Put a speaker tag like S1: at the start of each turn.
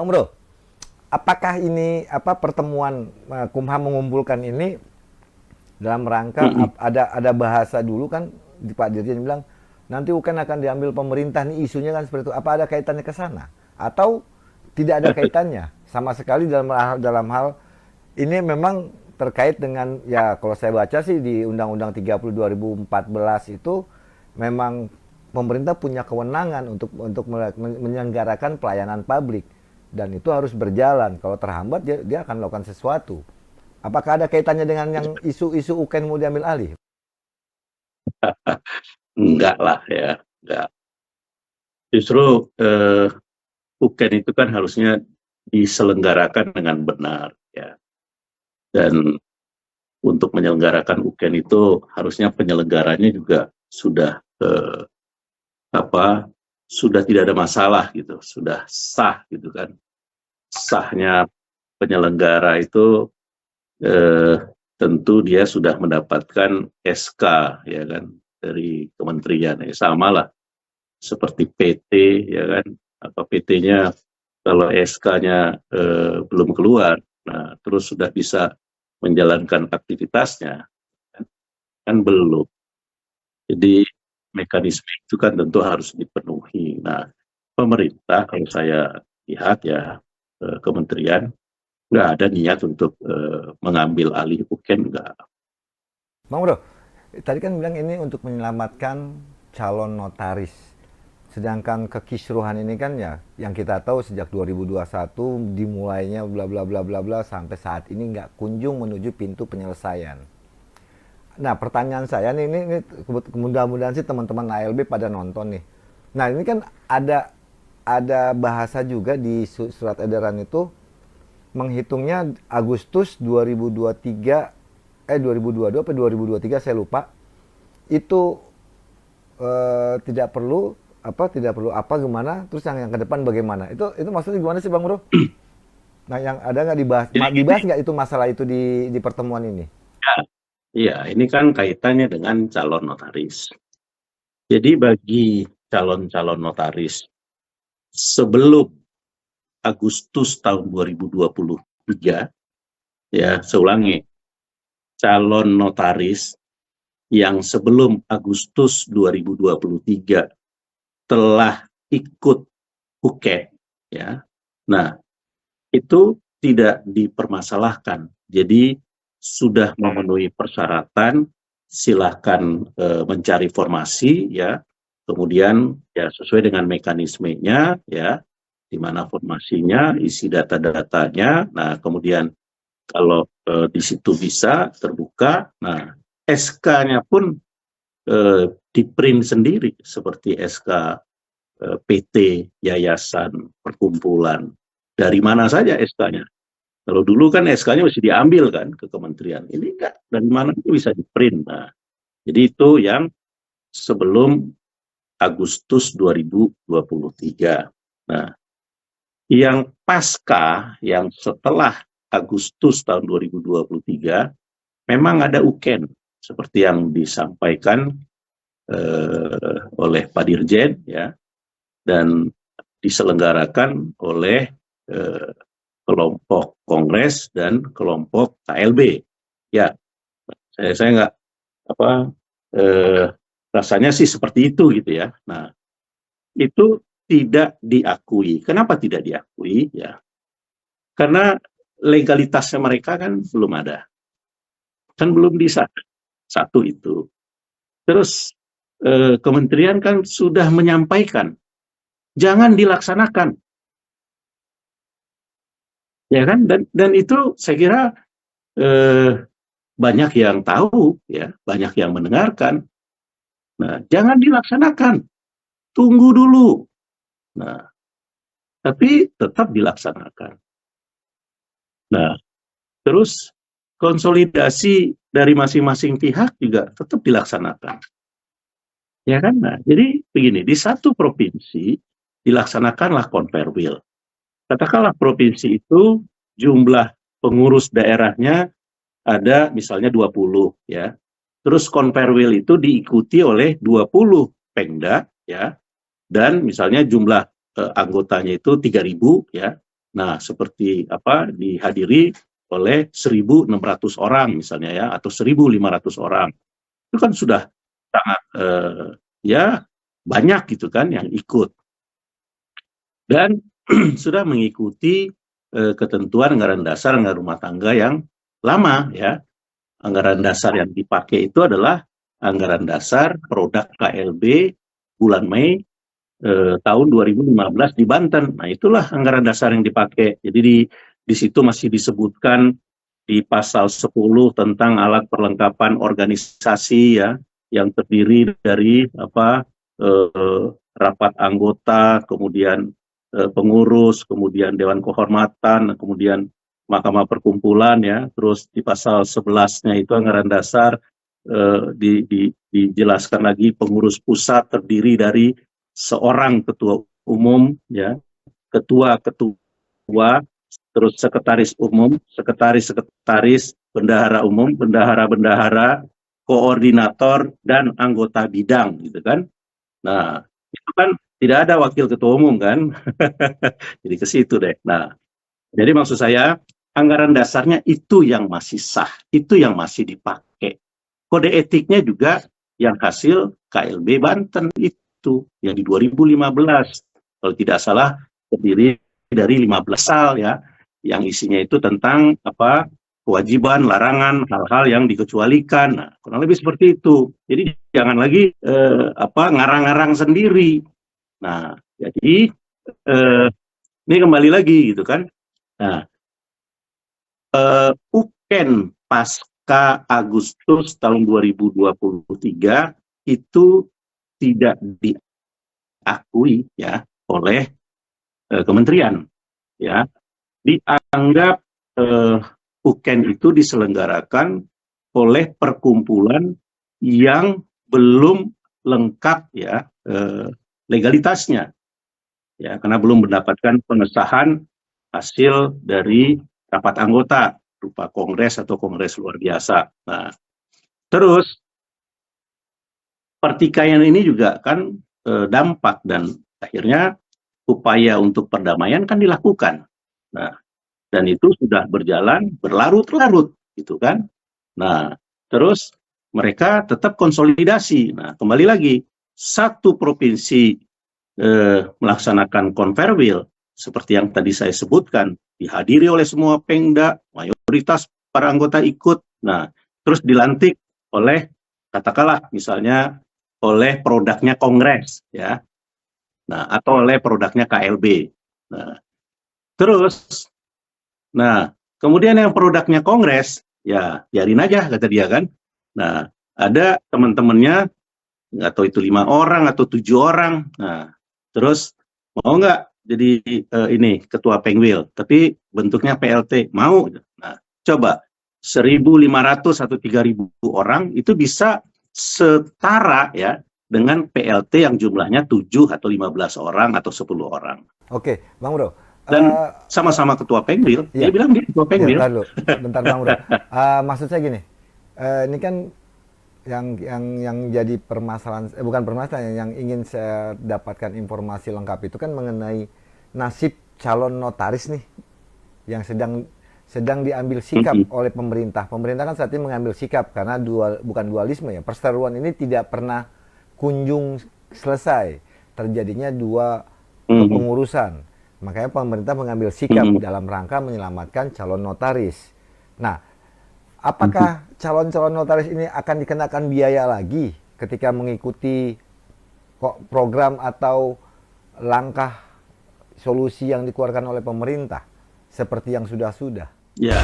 S1: Bang Bro, apakah ini pertemuan Kumham mengumpulkan ini dalam rangka
S2: Mm-mm.
S1: ada bahasa dulu kan di Pak Dirjen bilang nanti UKAN akan diambil pemerintah nih isunya kan seperti itu. Apa ada kaitannya ke sana? Atau tidak ada kaitannya sama sekali dalam hal ini memang terkait dengan ya kalau saya baca sih di Undang-Undang 30 2014 itu memang pemerintah punya kewenangan untuk menyelenggarakan pelayanan publik dan itu harus berjalan. Kalau terhambat dia akan melakukan sesuatu. Apakah ada kaitannya dengan yang isu-isu UKAN mau diambil alih?
S2: Enggak lah ya, enggak. Justru UKN itu kan harusnya diselenggarakan dengan benar ya. Dan untuk menyelenggarakan UKN itu harusnya penyelenggaranya juga sudah apa sudah tidak ada masalah gitu, sudah sah gitu kan. Sahnya penyelenggara itu eh, tentu dia sudah mendapatkan SK ya kan dari kementerian ya sama lah seperti PT ya kan apa PT-nya kalau SK-nya belum keluar, nah terus sudah bisa menjalankan aktivitasnya kan, kan belum. Jadi mekanisme itu kan tentu harus dipenuhi. Nah pemerintah kalau saya lihat ya kementerian nggak ada niat untuk mengambil alih UKM nggak.
S1: Bang Bro, tadi kan bilang ini untuk menyelamatkan calon notaris. Sedangkan kekisruhan ini kan ya yang kita tahu sejak 2021 dimulainya bla bla bla bla bla sampai saat ini nggak kunjung menuju pintu penyelesaian. Nah pertanyaan saya nih ini mudah-mudahan sih teman-teman ALB pada nonton nih. Nah ini kan ada bahasa juga di surat edaran itu menghitungnya Agustus 2023 2022 atau 2023 saya lupa itu tidak perlu apa gimana terus yang ke depan bagaimana itu maksudnya gimana sih Bang Bro? Nah yang ada nggak
S2: Jadi
S1: dibahas nggak itu masalah itu di pertemuan ini?
S2: ya ini kan kaitannya dengan calon notaris. Jadi bagi calon-calon notaris sebelum Agustus tahun 2023, ya saya ulangi, calon notaris yang sebelum Agustus 2023 telah ikut UKM, ya. Nah, itu tidak dipermasalahkan. Jadi sudah memenuhi persyaratan, silahkan mencari formasi, ya. Kemudian ya sesuai dengan mekanismenya, ya, di mana formasinya, isi data-datanya. Nah, kemudian kalau di situ bisa terbuka, nah SK-nya pun di print sendiri seperti SK PT, yayasan, perkumpulan. Dari mana saja SK-nya? Kalau dulu kan SK-nya mesti diambil kan ke kementerian. Ini enggak, dari mana itu bisa di print. Nah, jadi itu yang sebelum Agustus 2023. Nah, yang pasca, yang setelah Agustus tahun 2023, memang ada UKEN, seperti yang disampaikan oleh Pak Dirjen, ya, dan diselenggarakan oleh eh, kelompok Kongres dan kelompok KLB. Ya, saya nggak apa eh, rasanya sih seperti itu gitu ya. Nah, itu tidak diakui. Kenapa tidak diakui? Ya, karena legalitasnya mereka kan belum ada, kan belum bisa. Satu itu. Terus kementerian kan sudah menyampaikan jangan dilaksanakan, ya kan? Dan itu saya kira eh, banyak yang tahu, ya, banyak yang mendengarkan. Nah, jangan dilaksanakan, tunggu dulu. Nah, tapi tetap dilaksanakan. Nah, terus konsolidasi dari masing-masing pihak juga tetap dilaksanakan. Ya kan? Nah, jadi begini, di satu provinsi dilaksanakanlah konperwil. Katakanlah provinsi itu jumlah pengurus daerahnya ada misalnya 20 ya. Terus konperwil itu diikuti oleh 20 pengda ya dan misalnya jumlah anggotanya itu 3.000 ya. Nah, seperti apa dihadiri oleh 1.600 orang misalnya ya, atau 1.500 orang. Itu kan sudah sangat ya banyak gitu kan yang ikut. Dan sudah mengikuti ketentuan anggaran dasar, anggaran rumah tangga yang lama ya. Anggaran dasar yang dipakai itu adalah anggaran dasar produk KLB bulan Mei tahun 2015 di Banten. Nah, itulah anggaran dasar yang dipakai. Jadi di situ masih disebutkan di pasal 10 tentang alat perlengkapan organisasi ya, yang terdiri dari apa rapat anggota, kemudian pengurus, kemudian dewan kehormatan, kemudian Mahkamah Perkumpulan ya. Terus di pasal 11-nya itu anggaran dasar dijelaskan lagi pengurus pusat terdiri dari seorang ketua umum ya, ketua, terus sekretaris umum, sekretaris, bendahara umum, bendahara, koordinator dan anggota bidang gitu kan. Nah, itu kan tidak ada wakil ketua umum kan. Jadi ke situ deh. Nah, jadi maksud saya anggaran dasarnya itu yang masih sah, itu yang masih dipakai. Kode etiknya juga yang hasil KLB Banten itu yang di 2015. Kalau tidak salah terdiri dari 15 pasal ya, yang isinya itu tentang apa kewajiban, larangan, hal-hal yang dikecualikan. Nah, kurang lebih seperti itu. Jadi jangan lagi ngarang-ngarang sendiri. Nah, jadi ini kembali lagi gitu kan. Nah, UKEN pasca Agustus tahun 2023 itu tidak diakui ya oleh kementerian ya. Dianggap UKEN itu diselenggarakan oleh perkumpulan yang belum lengkap ya legalitasnya ya, karena belum mendapatkan pengesahan hasil dari rapat anggota berupa kongres atau kongres luar biasa. Nah, terus pertikaian ini juga kan dampak dan akhirnya upaya untuk perdamaian kan dilakukan. Nah, dan itu sudah berjalan berlarut-larut gitu kan. Nah, terus mereka tetap konsolidasi. Nah, kembali lagi satu provinsi melaksanakan konverwil seperti yang tadi saya sebutkan, dihadiri oleh semua Pengda, mayoritas para anggota ikut. Nah, terus dilantik oleh katakanlah misalnya oleh produknya Kongres ya. Nah, atau oleh produknya KLB. Nah, terus kemudian yang produknya Kongres ya biarin aja kata dia kan. Nah, ada teman-temannya nggak tahu itu 5 orang atau 7 orang. Nah, terus mau nggak jadi ini ketua Pengwil, tapi bentuknya PLT, mau? Nah, coba 1.500 atau 3.000 orang itu bisa setara ya dengan PLT yang jumlahnya 7 atau 15 orang atau 10 orang.
S1: Oke, Bang Bro.
S2: Dan sama-sama ketua Pengwil,
S1: iya.
S2: Dia bilang dia ketua Pengwil.
S1: Ya, bentar Bang Bro. Maksud saya gini, ini kan yang jadi permasalahan, bukan permasalahan, yang ingin saya dapatkan informasi lengkap itu kan mengenai nasib calon notaris nih yang sedang diambil sikap oleh pemerintah. Pemerintah kan saat ini mengambil sikap karena bukan dualisme ya. Perseteruan ini tidak pernah kunjung selesai. Terjadinya dua kepengurusan. Makanya pemerintah mengambil sikap dalam rangka menyelamatkan calon notaris. Nah, apakah calon-calon notaris ini akan dikenakan biaya lagi ketika mengikuti program atau langkah solusi yang dikeluarkan oleh pemerintah seperti yang sudah-sudah?
S2: Ya.